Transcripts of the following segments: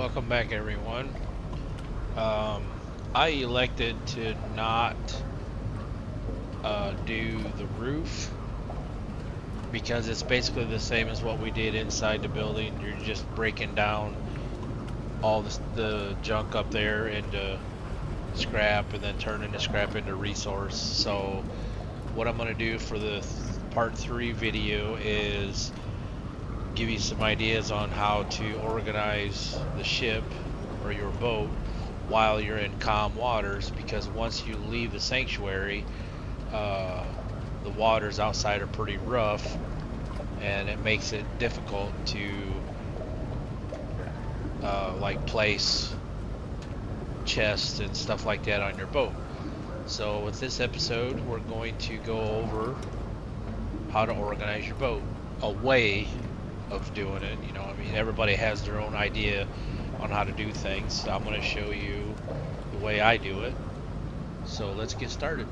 Welcome back, everyone. Um, I elected to not do the roof because it's basically the same as what we did inside the building. You're just breaking down all the junk up there into scrap and then turning the scrap into resource. So what I'm going to do for the part 3 video is give you some ideas on how to organize the ship or your boat while you're in calm waters, because once you leave the sanctuary, the waters outside are pretty rough and it makes it difficult to like place chests and stuff like that on your boat. So with this episode, we're going to go over how to organize your boat, a way of doing it. You know, I mean, everybody has their own idea on how to do things. I'm going to show you the way I do it. So let's get started.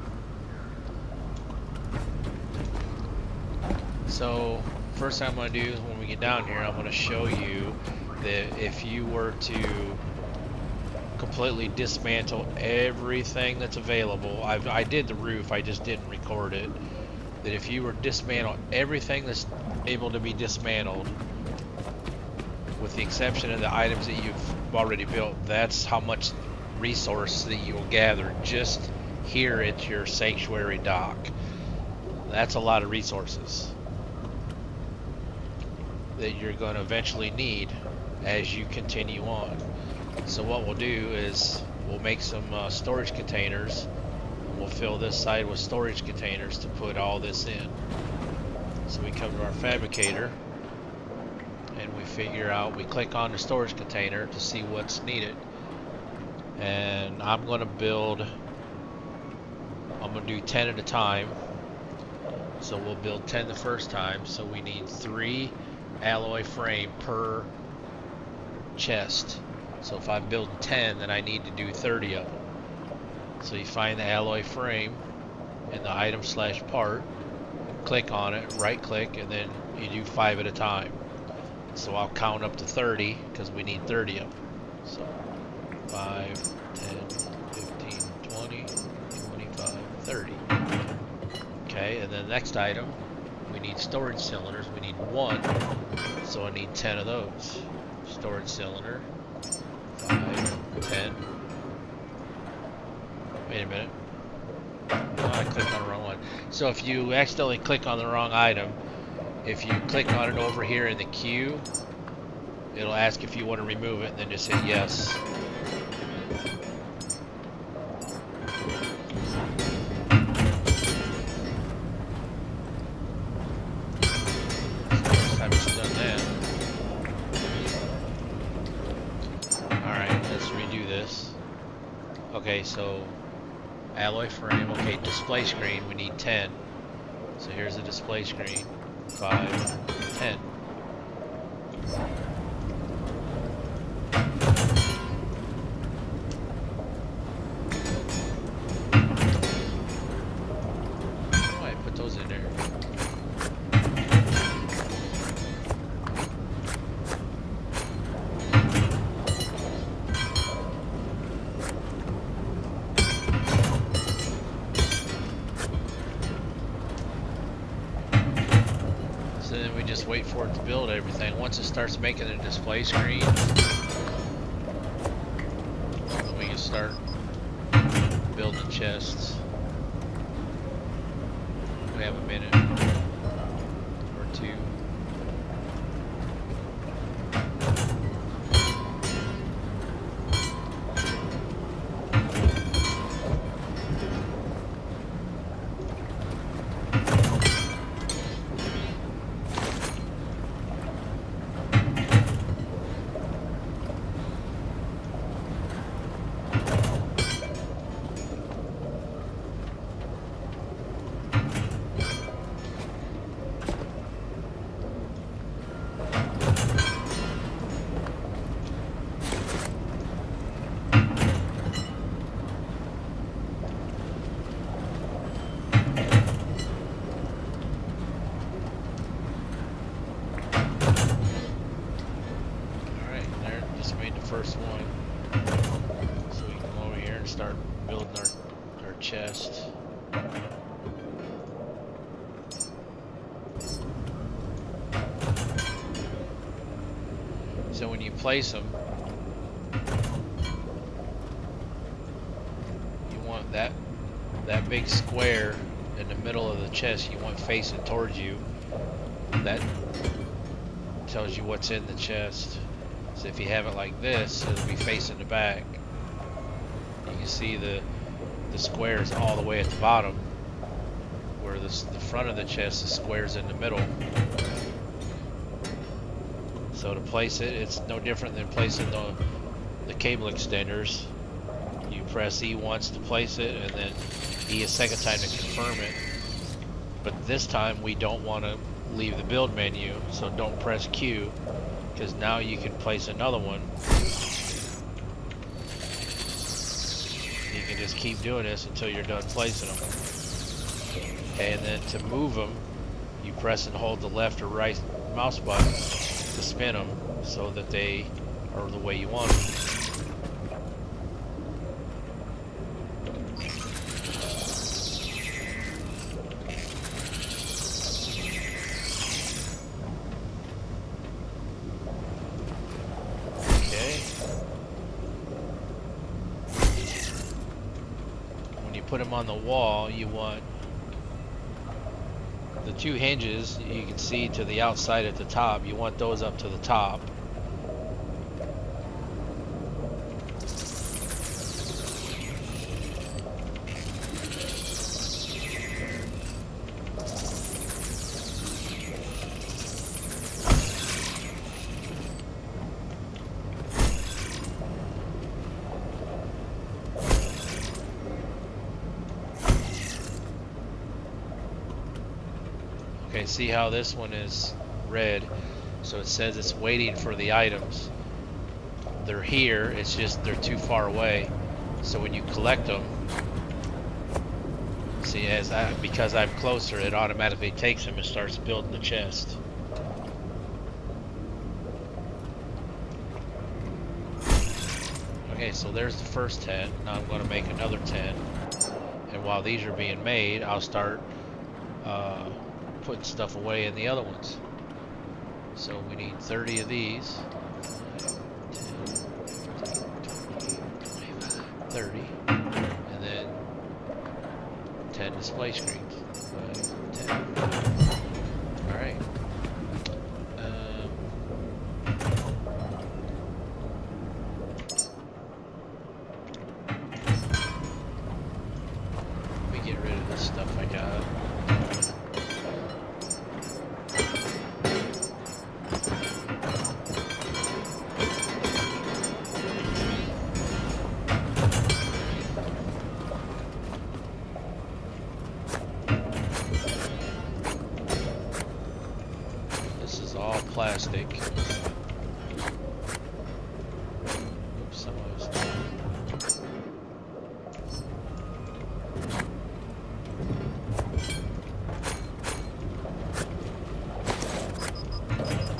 So first thing I'm going to do is when we get down here, I'm going to show you that if you were to completely dismantle everything that's available, I did the roof, I just didn't record it, that if you were to dismantle everything that's able to be dismantled, with the exception of the items that you've already built, that's how much resource that you will gather just here at your sanctuary dock. That's a lot of resources that you're going to eventually need as you continue on. So what we'll do is we'll make some storage containers. We'll fill this side with storage containers to put all this in. So we come to our fabricator and we figure out, we click on the storage container to see what's needed. And I'm going to do 10 at a time. So we'll build 10 the first time. So we need 3 alloy frame per chest. So if I build 10, then I need to do 30 of them. So you find the alloy frame in the item / part, click on it, right click, and then you do 5 at a time. So I'll count up to 30 because we need 30 of them. So 5, 10, 15, 20, 25, 30. Okay, and then the next item, we need storage cylinders. We need 1, so I need 10 of those. Storage cylinder, 5, 10. Wait a minute. Oh, I clicked on the wrong one. So if you accidentally click on the wrong item, if you click on it over here in the queue, it'll ask if you want to remove it, and then just say yes. Okay, so alloy frame, okay, display screen, we need 10. So here's the display screen, 5, 10. Oh, I put those in there. So then we just wait for it to build everything. Once it starts making a display screen, then we can start building chests. We have a minute or 2. first one. So we can come over here and start building our chest. So when you place them, you want that big square in the middle of the chest, you want facing towards you. That tells you what's in the chest. So if you have it like this, it'll be facing the back. You can see the squares all the way at the bottom, where the front of the chest, the square's in the middle. So to place it, it's no different than placing the cable extenders. You press E once to place it, and then E a second time to confirm it. But this time we don't want to leave the build menu, so don't press Q, because now you can place another one. You can just keep doing this until you're done placing them. Okay, and then to move them, you press and hold the left or right mouse button to spin them so that they are the way you want them. Put them on the wall, you want the two hinges you can see to the outside at the top, you want those up to the top. Okay, see how this one is red? So it says it's waiting for the items. They're here, it's just they're too far away. So when you collect them, see, because I'm closer, it automatically takes them and starts building the chest. Okay, so there's the first 10. Now I'm going to make another 10. And while these are being made, I'll start putting stuff away in the other ones. So we need 30 of these. 30. And then 10 display screens. 5, 10. Alright. Let me get rid of this stuff I got. Plastic. Oops, some of those.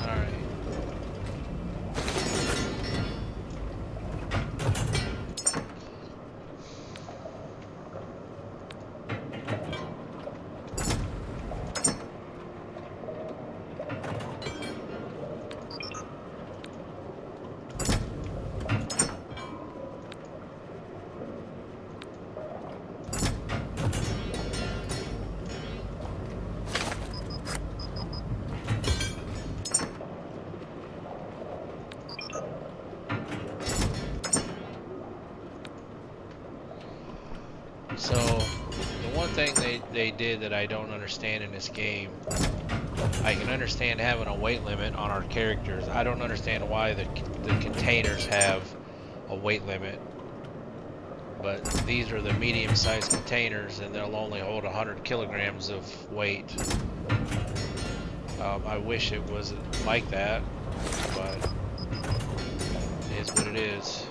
All right. So, the one thing they did that I don't understand in this game, I can understand having a weight limit on our characters. I don't understand why the containers have a weight limit. But these are the medium-sized containers, and they'll only hold 100 kilograms of weight. I wish it wasn't like that, but it is what it is.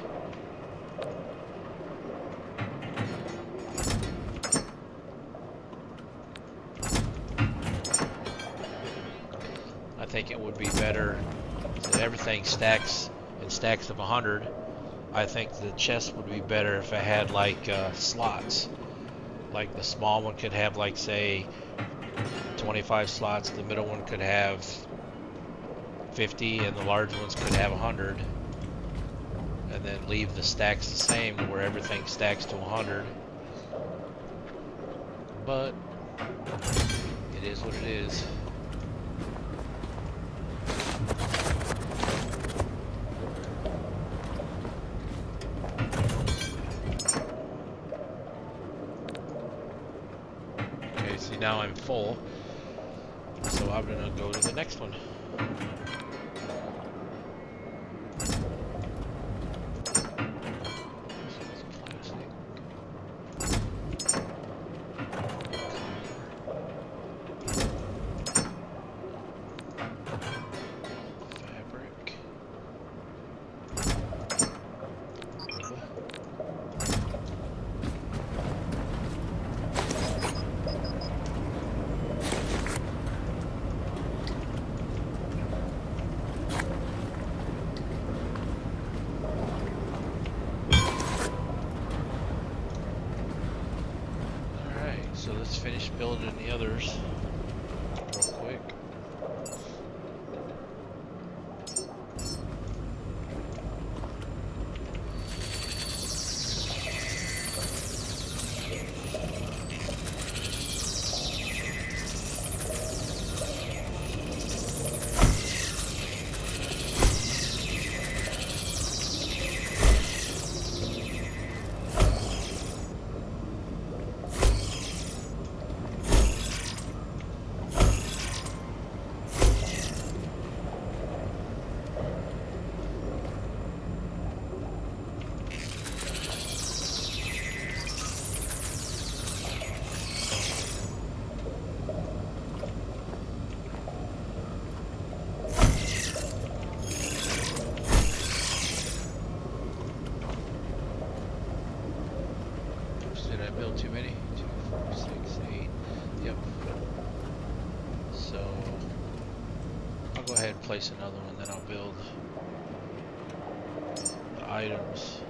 I think it would be better that everything stacks in building stacks of 100, I think the chest would be better if it had like slots. Like the small one could have like say 25 slots, the middle one could have 50, and the large ones could have 100. And then leave the stacks the same to where everything stacks to 100. But it is what it is. Okay, see now I'm full. So I'm gonna go to the next one. So let's finish building the others real quick. Too many? 2, 4, 6, 8. Yep. So I'll go ahead and place another one, then I'll build the items.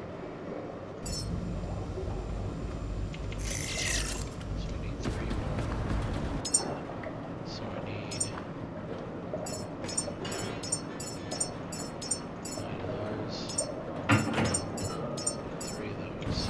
So we need 3 more. So I need 9 of those. 3 of those.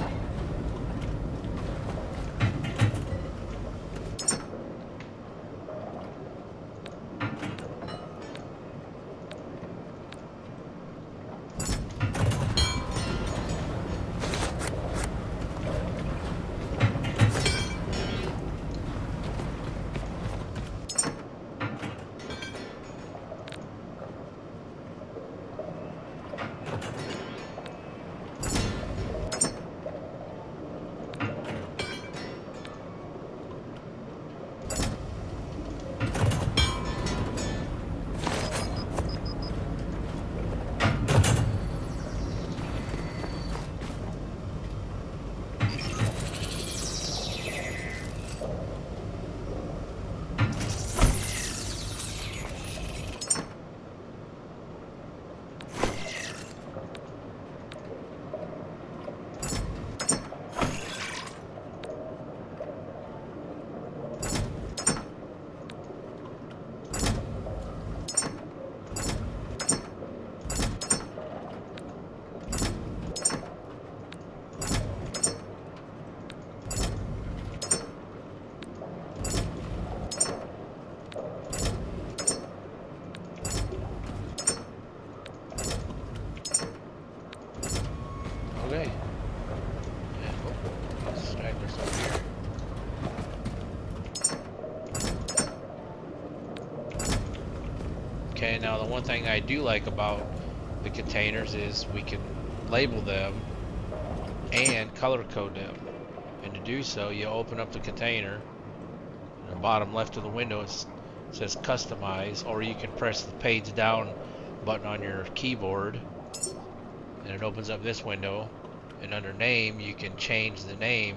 Okay. Stragglers over here. Okay, now the one thing I do like about the containers is we can label them and color code them. And to do so, you open up the container. In the bottom left of the window it says customize, or you can press the page down button on your keyboard and it opens up this window, and under name you can change the name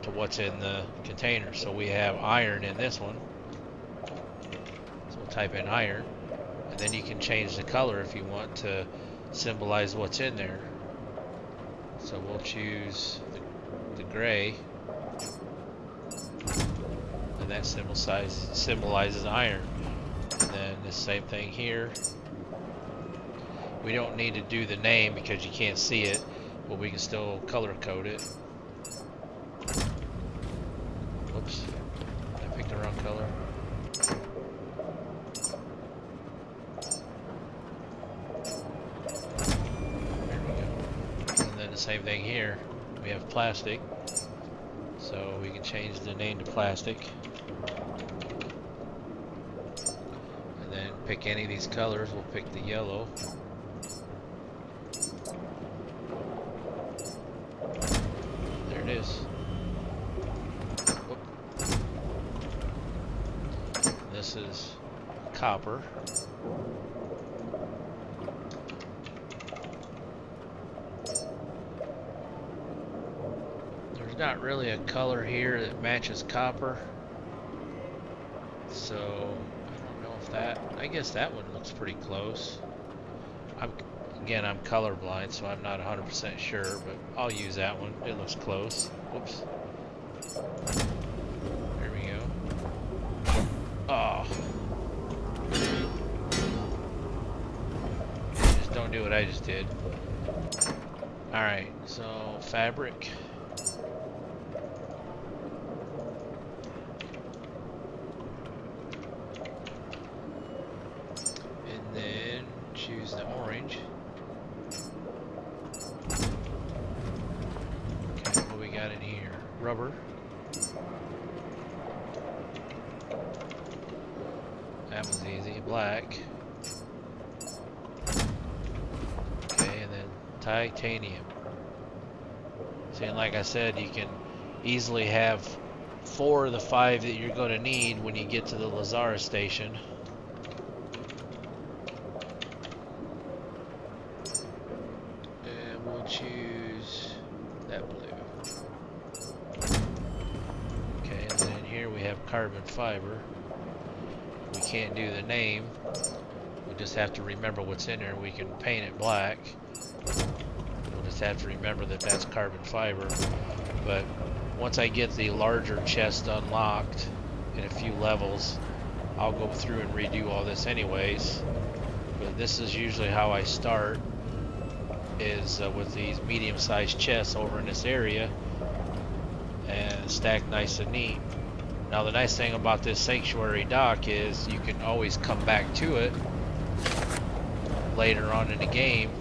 to what's in the container. So we have iron in this one, so we'll type in iron, and then you can change the color if you want to symbolize what's in there. So we'll choose the gray, and that symbolizes iron. And then the same thing here. We don't need to do the name because you can't see it, but we can still color code it. Whoops, I picked the wrong color. There we go. And then the same thing here. We have plastic, so we can change the name to plastic. And then pick any of these colors. We'll pick the yellow. There it is. Whoop. This is copper. There's not really a color here that matches copper, so I don't know if that, I guess that one looks pretty close. Again, I'm colorblind, so I'm not 100% sure, but I'll use that one. It looks close. Whoops. There we go. Oh. Just don't do what I just did. Alright, so fabric. And then choose the orange. Okay, what we got in here? Rubber. That was easy. Black. Okay, and then titanium. See, and like I said, you can easily have 4 of the 5 that you're going to need when you get to the Lazara station. And we'll choose that blue. Okay, and then here we have carbon fiber. We can't do the name. We just have to remember what's in there. We can paint it black. We'll just have to remember that that's carbon fiber. But once I get the larger chest unlocked in a few levels, I'll go through and redo all this anyways. But this is usually how I start, is with these medium-sized chests over in this area and stacked nice and neat. Now the nice thing about this sanctuary dock is you can always come back to it later on in the game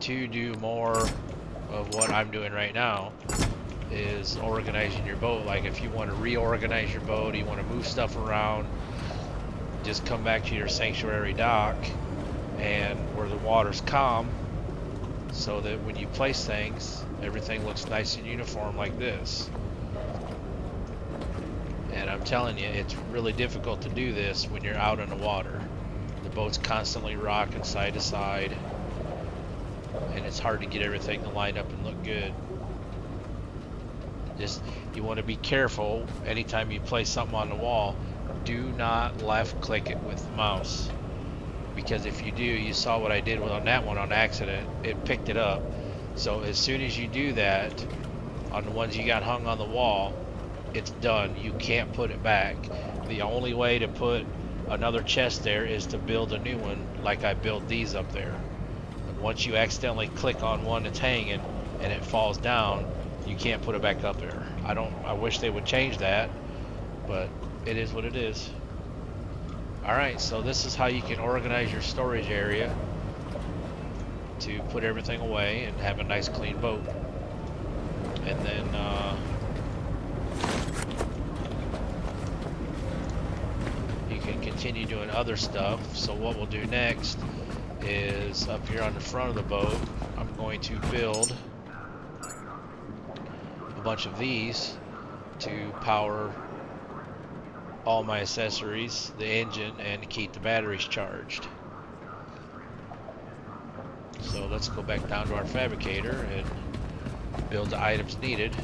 to do more of what I'm doing right now, is organizing your boat. Like if you want to reorganize your boat, you want to move stuff around, just come back to your sanctuary dock and where the water's calm, so that when you place things, everything looks nice and uniform like this. And I'm telling you, it's really difficult to do this when you're out in the water. The boat's constantly rocking side to side, and it's hard to get everything to line up and look good. Just, you want to be careful anytime you place something on the wall. Do not left click it with the mouse, because if you do, you saw what I did on that one on accident, it picked it up. So as soon as you do that on the ones you got hung on the wall, it's done. You can't put it back. The only way to put another chest there is to build a new one, like I built these up there. And once you accidentally click on one that's hanging and it falls down, you can't put it back up there. I wish they would change that, but it is what it is. Alright, so this is how you can organize your storage area to put everything away and have a nice clean boat. And then you can continue doing other stuff. So what we'll do next is up here on the front of the boat, I'm going to build a bunch of these to power all my accessories, the engine, and to keep the batteries charged. So let's go back down to our fabricator and build the items needed.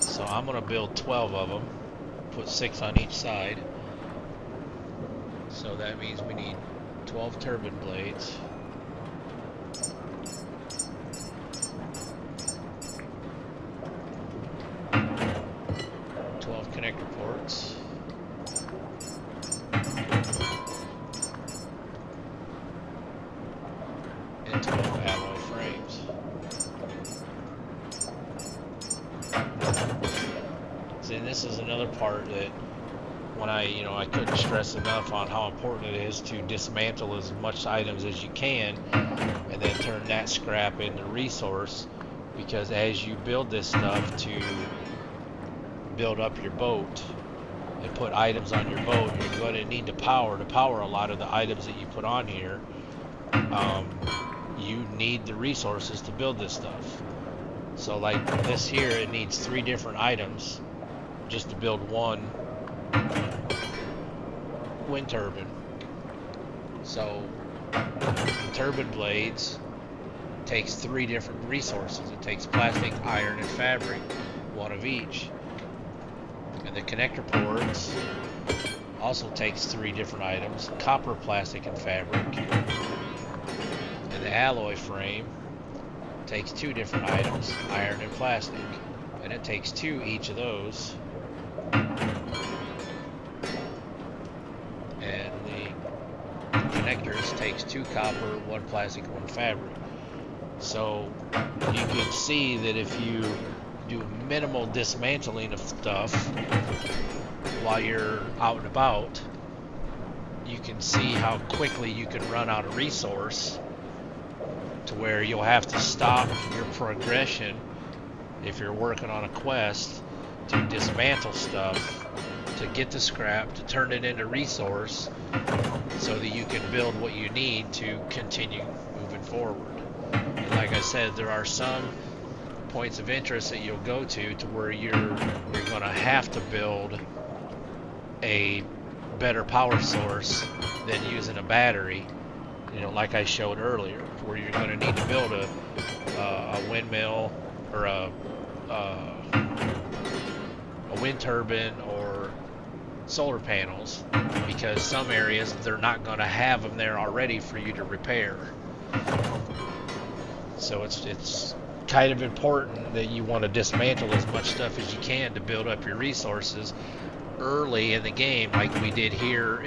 So I'm going to build 12 of them, put 6 on each side. So that means we need 12 turbine blades. 12 connector ports. And 12 alloy frames. See, and this is another part that when I couldn't stress enough on how important it is to dismantle as much items as you can and then turn that scrap into resource, because as you build this stuff to build up your boat and put items on your boat, you're going to need to power a lot of the items that you put on here. You need the resources to build this stuff. So like this here, it needs 3 different items just to build one wind turbine. So the turbine blades takes 3 different resources. It takes plastic, iron, and fabric, one of each. And the connector ports also takes 3 different items: copper, plastic, and fabric. And the alloy frame takes 2 different items: iron and plastic. And it takes 2 each of those. And the connectors takes 2 copper, 1 plastic, 1 fabric. So you can see that if you do minimal dismantling of stuff while you're out and about, you can see how quickly you can run out of resource, to where you'll have to stop your progression if you're working on a quest to dismantle stuff, to get the scrap, to turn it into resource, so that you can build what you need to continue moving forward. And like I said, there are some points of interest that you'll go to where you're going to have to build a better power source than using a battery, like I showed earlier, where you're going to need to build a windmill or a wind turbine or solar panels, because some areas they're not going to have them there already for you to repair. So it's kind of important that you want to dismantle as much stuff as you can to build up your resources early in the game, like we did here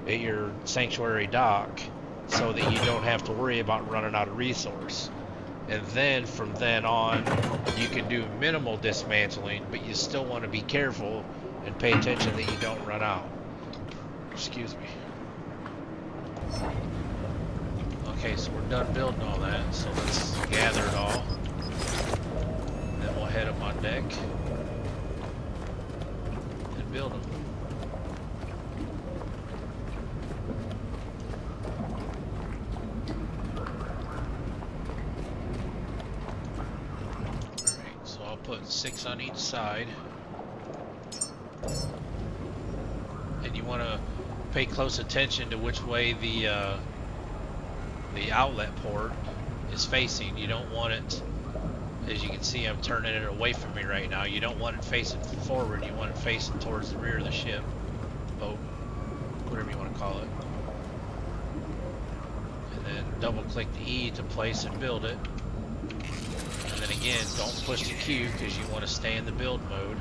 at your sanctuary dock, so that you don't have to worry about running out of resource. And then from then on, you can do minimal dismantling, but you still want to be careful and pay attention that you don't run out. Excuse me. Okay, so we're done building all that, so let's gather it all. And then we'll head up on deck and build them. Alright, so I'll put 6 on each side. And you want to pay close attention to which way the outlet port is facing. You don't want it, as you can see, I'm turning it away from me right now. You don't want it facing forward. You want it facing towards the rear of the ship, boat, whatever you want to call it. And then double click the E to place and build it. And then again, don't push the Q because you want to stay in the build mode.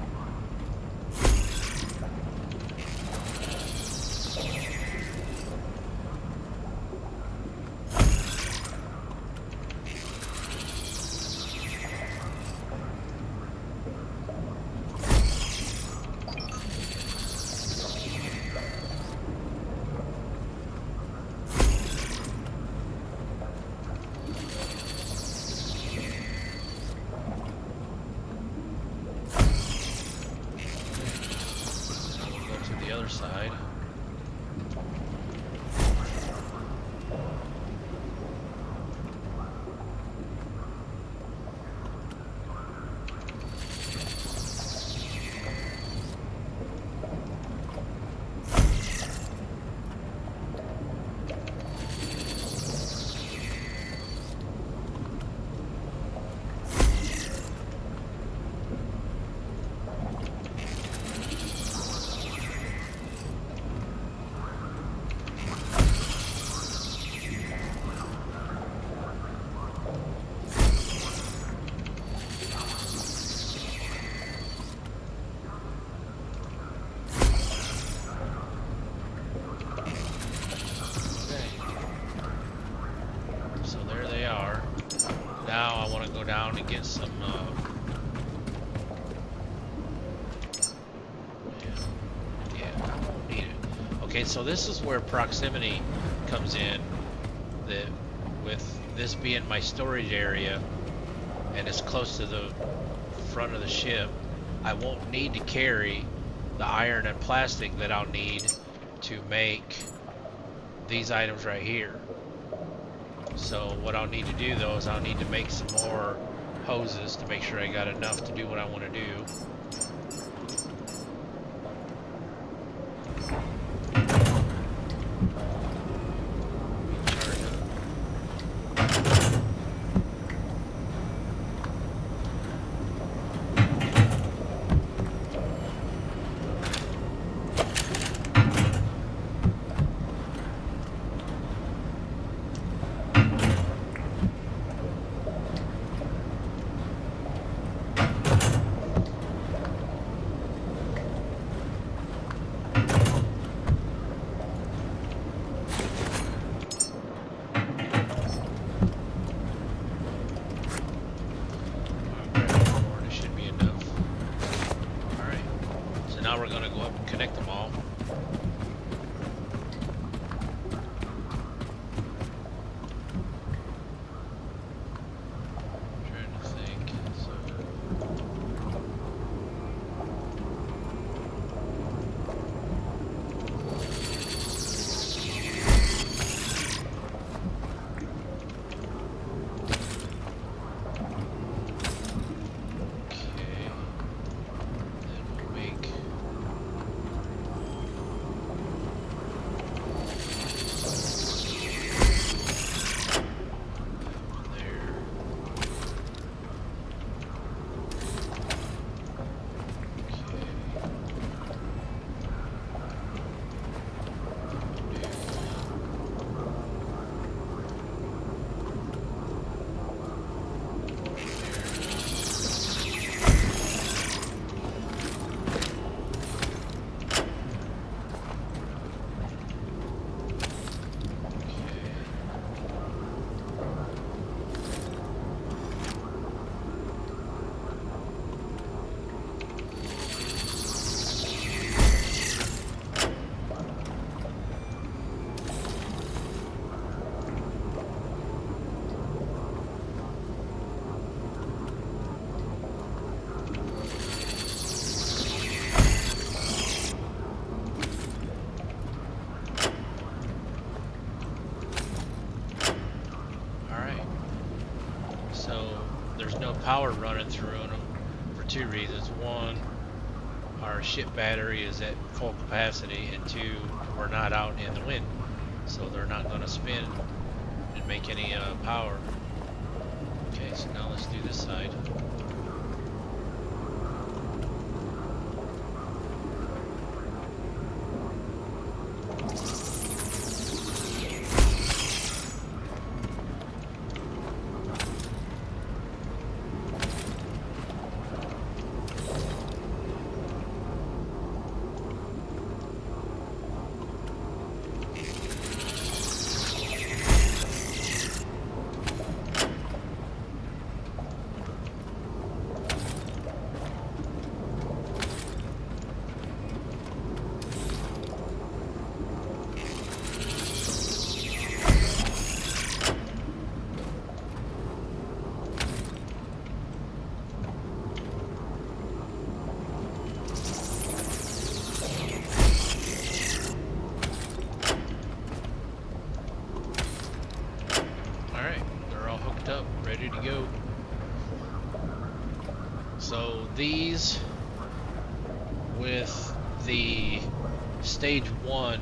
down and get some. Yeah, I won't need it. Okay, so this is where proximity comes in. That with this being my storage area, and it's close to the front of the ship, I won't need to carry the iron and plastic that I'll need to make these items right here. So what I'll need to do though is I'll need to make some more hoses to make sure I got enough to do what I want to do. Now we're going to go up and connect them all. I'm trying to think. Power running through them for two reasons. One, our ship battery is at full capacity, and two, we're not out in the wind, so they're not going to spin and make any power. Okay, so now let's do this side. Up, ready to go. So these, with the stage 1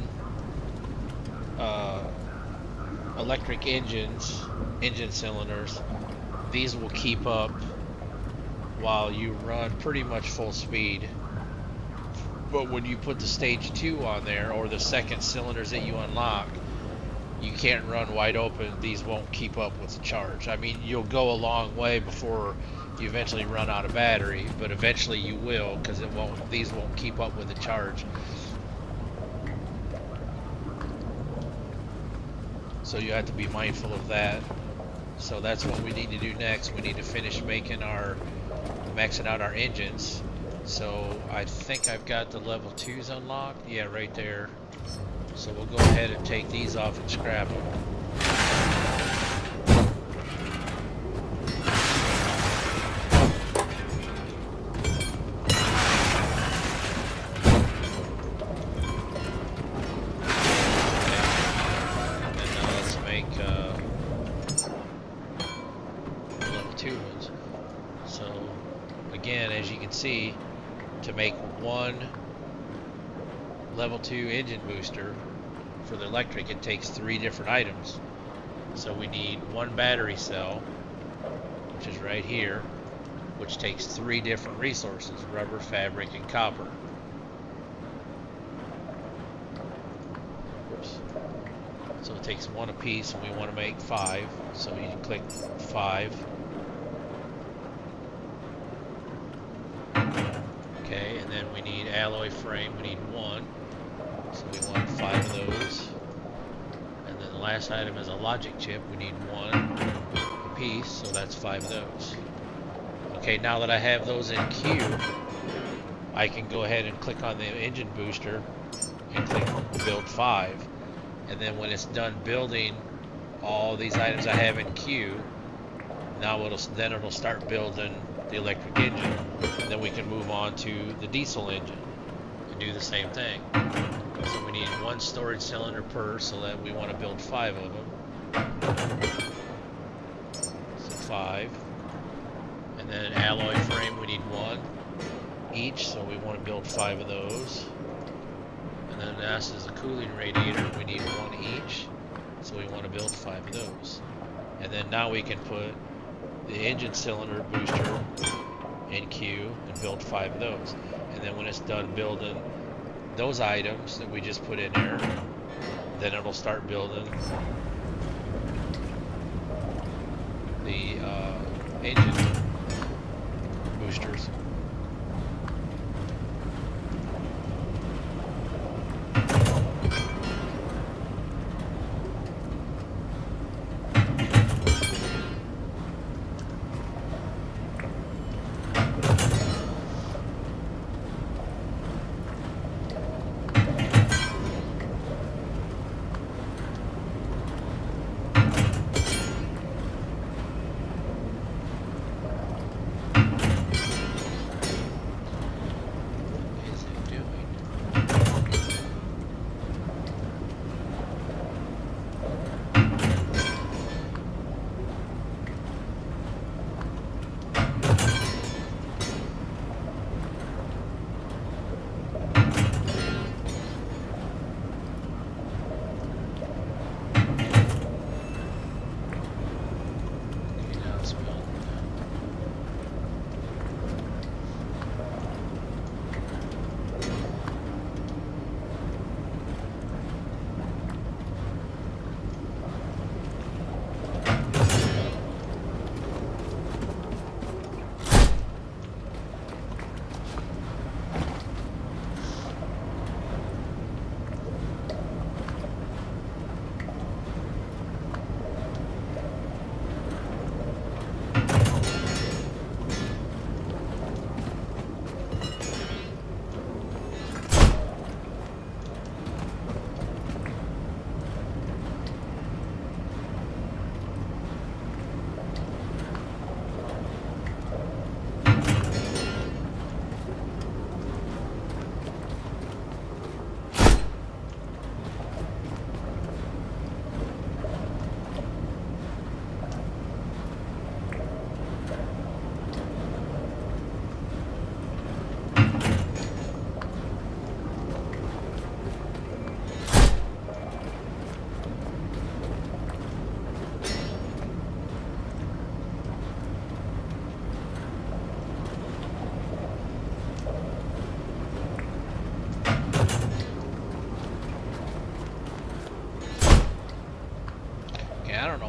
electric engine cylinders, these will keep up while you run pretty much full speed. But when you put the stage 2 on there, or the second cylinders that you unlock, you can't run wide open. These won't keep up with the charge. I mean, you'll go a long way before you eventually run out of battery, but eventually you will, because these won't keep up with the charge. So you have to be mindful of that. So that's what we need to do next. We need to finish maxing out our engines. So I think I've got the level 2s unlocked. Yeah, right there. So we'll go ahead and take these off and scrap them. See, to make one level 2 engine booster for the electric, it takes 3 different items. So we need one battery cell, which is right here, which takes 3 different resources: rubber, fabric, and copper. Oops. So it takes 1 apiece, and we want to make 5. So you click 5. Okay, and then we need alloy frame. We need 1, so we want 5 of those. And then the last item is a logic chip. We need 1 a piece, so that's 5 of those. Okay, now that I have those in queue, I can go ahead and click on the engine booster and click build 5. And then when it's done building all these items I have in queue, now it'll start building the electric engine. And then we can move on to the diesel engine and do the same thing. So we need 1 storage cylinder per, so that we want to build 5 of them. So 5. And then alloy frame, we need 1 each, so we want to build 5 of those. And then this is a cooling radiator, we need 1 each, so we want to build 5 of those. And then now we can put the engine cylinder booster in queue and build 5 of those. And then when it's done building those items that we just put in there, then it'll start building the engine boosters.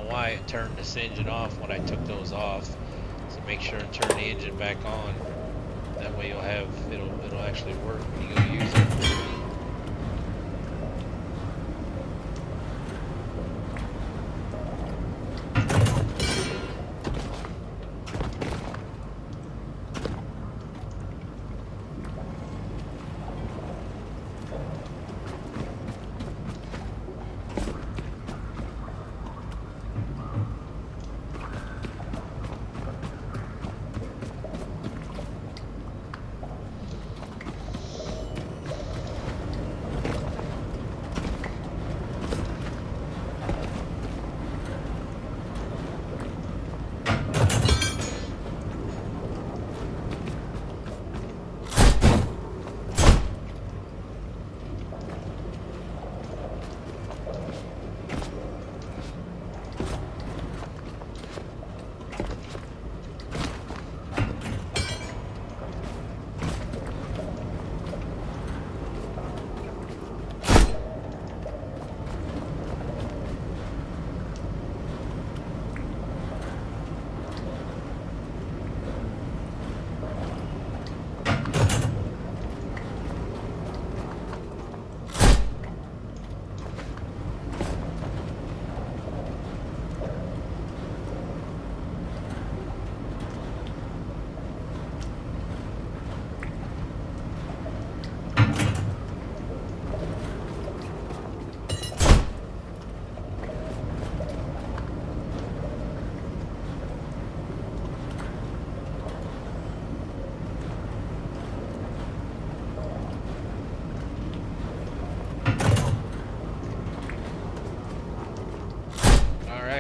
Why it turned this engine off when I took those off. So make sure and turn the engine back on. That way it'll actually work when you go use it.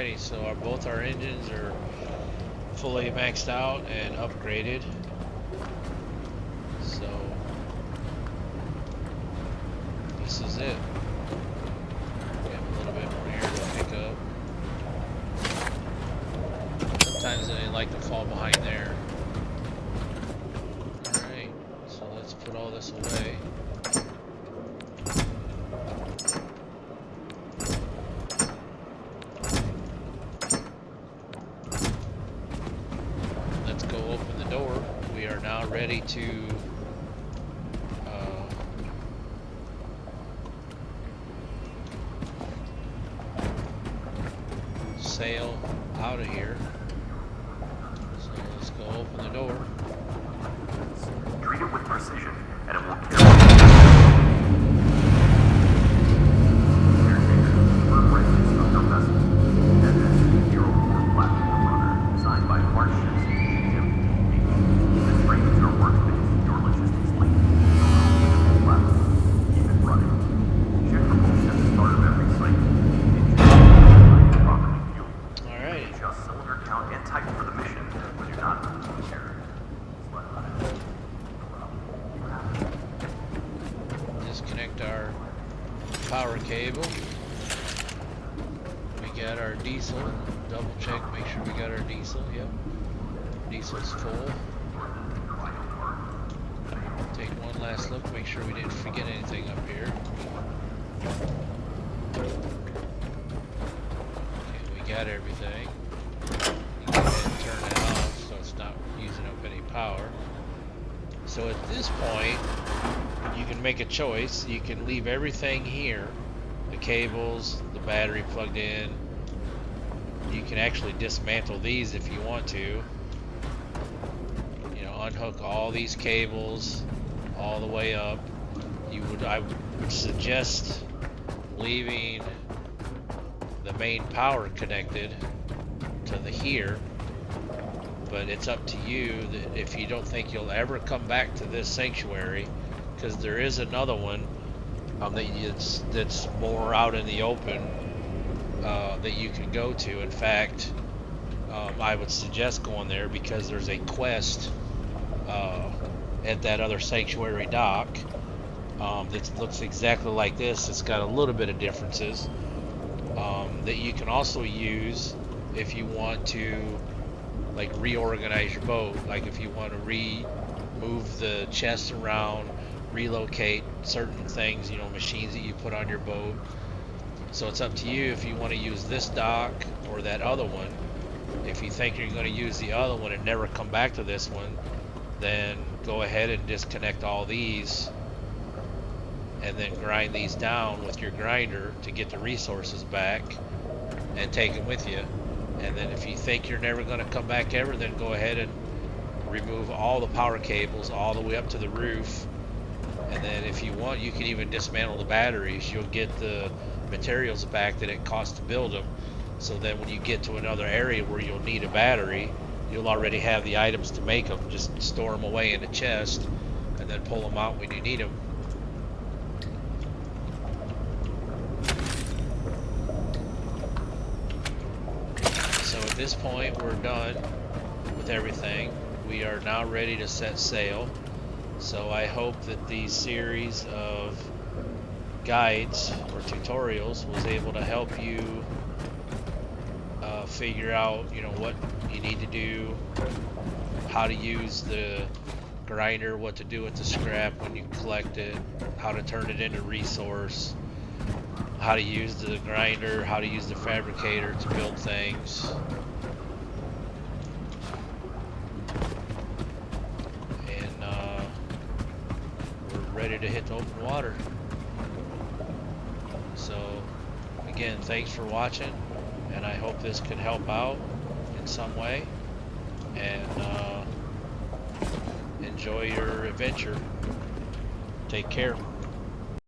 Alrighty, so both our engines are fully maxed out and upgraded. So this is it. We have a little bit more here to pick up. Sometimes they like to fall behind there. Alright, so let's put all this away. Let's go open the door. We are now ready to sail out of here. So let's go open the door. Treat it with precision, and it will kill. Caretaker, for bridges of your vessel. And this 0-4 platform runner, designed by Partnerships Jim H. This brings your workspace, your logistics link, your platform. Keep it running. Check propulsion at the start of every cycle. Properly fueled. Alright. Adjust cylinder count and type for the mission when you're not moving the carrier. Disconnect our power cable. We got our diesel. Double check, make sure we got our diesel. Yep. Diesel's full. Take one last look, make sure we didn't forget anything up here. Okay, we got everything. You go ahead and turn that off so it's not using up any power. So at this point, you can make a choice. You can leave everything here, the cables, the battery plugged in. You can actually dismantle these if you want to. You know, unhook all these cables all the way up. I would suggest leaving the main power connected to the here. But it's up to you that if you don't think you'll ever come back to this sanctuary, because there is another one that's more out in the open that you can go to. In fact, I would suggest going there because there's a quest at that other sanctuary dock that looks exactly like this. It's got a little bit of differences that you can also use if you want to like reorganize your boat. Like if you want to move the chest around, relocate certain things, you know, machines that you put on your boat. So it's up to you if you want to use this dock or that other one. If you think you're going to use the other one and never come back to this one, then go ahead and disconnect all these and then grind these down with your grinder to get the resources back and take them with you. And then if you think you're never going to come back ever, then go ahead and remove all the power cables all the way up to the roof. And then if you want, you can even dismantle the batteries. You'll get the materials back that it costs to build them. So then when you get to another area where you'll need a battery, you'll already have the items to make them. Just store them away in a chest and then pull them out when you need them. So at this point, we're done with everything. We are now ready to set sail. So I hope that these series of guides or tutorials was able to help you figure out, you know, what you need to do, how to use the grinder, what to do with the scrap when you collect it, how to turn it into resource, how to use the grinder, how to use the fabricator to build things. Ready to hit the open water. So again, thanks for watching, and I hope this can help out in some way, and enjoy your adventure. Take care.